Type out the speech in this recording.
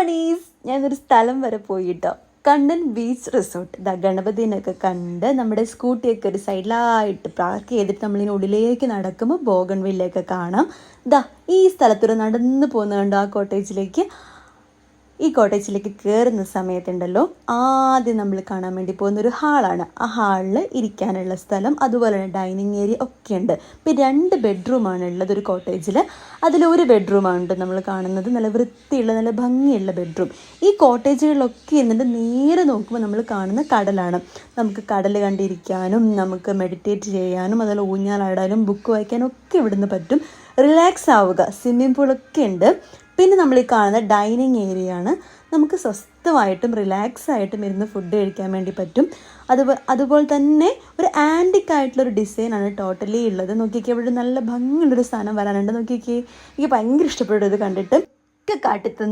Honey's, ഞാനൊരു സ്ഥലം വരെ പോയിട്ടോ. Kannan beach resort. ഗണപതിനൊക്കെ കണ്ട് നമ്മുടെ സ്കൂട്ടിയൊക്കെ ഒരു സൈഡിലായിട്ട് പാർക്ക് ചെയ്തിട്ട് നമ്മളിങ്ങനെ ഉള്ളിലേക്ക് നടക്കുമ്പോൾ ബോഗൺവില്ലയൊക്കെ കാണാം. ഈ സ്ഥലത്തൂടെ നടന്നു പോകുന്നത് കണ്ടോ ആ കോട്ടേജിലേക്ക്. ഈ കോട്ടേജിലേക്ക് കയറുന്ന സമയത്തുണ്ടല്ലോ, ആദ്യം നമ്മൾ കാണാൻ വേണ്ടി പോകുന്നൊരു ഹാളാണ്. ആ ഹാളിൽ ഇരിക്കാനുള്ള സ്ഥലം, അതുപോലെ തന്നെ ഡൈനിങ് ഏരിയ ഒക്കെ ഉണ്ട്. ഇപ്പം 2 ബെഡ്റൂമാണ് ഉള്ളത് ഒരു കോട്ടേജിൽ. അതിലൊരു ബെഡ്റൂമാണ് നമ്മൾ കാണുന്നത്, നല്ല വൃത്തിയുള്ള നല്ല ഭംഗിയുള്ള ബെഡ്റൂം. ഈ കോട്ടേജുകളിലൊക്കെ എന്നിട്ട് നേരെ നോക്കുമ്പോൾ നമ്മൾ കാണുന്ന കടലാണ്. നമുക്ക് കടൽ കണ്ടിരിക്കാനും നമുക്ക് മെഡിറ്റേറ്റ് ചെയ്യാനും അതുപോലെ ഊഞ്ഞാലാടാനും ബുക്ക് വായിക്കാനും ഒക്കെ ഇവിടുന്ന് പറ്റും. റിലാക്സ് ആവുക. സ്വിമ്മിംഗ് പൂളൊക്കെ ഉണ്ട്. പിന്നെ നമ്മൾ ഈ കാണുന്ന ഡൈനിങ് ഏരിയ ആണ്. നമുക്ക് സ്വസ്ഥമായിട്ടും റിലാക്സ് ആയിട്ടും ഇരുന്ന് ഫുഡ് കഴിക്കാൻ വേണ്ടി പറ്റും. അതുപോലെ തന്നെ ഒരു ആൻറ്റിക് ആയിട്ടുള്ളൊരു ഡിസൈനാണ് ടോട്ടലി ഉള്ളത്. നോക്കിയൊക്കെ ഇവിടെ നല്ല ഭംഗിയുള്ളൊരു സാധനം വരാനുണ്ട്. നോക്കിയൊക്കെ എനിക്ക് ഭയങ്കര ഇഷ്ടപ്പെട്ടു ഇത് കണ്ടിട്ട്. ഒക്കെ കാട്ടിത്തന്നു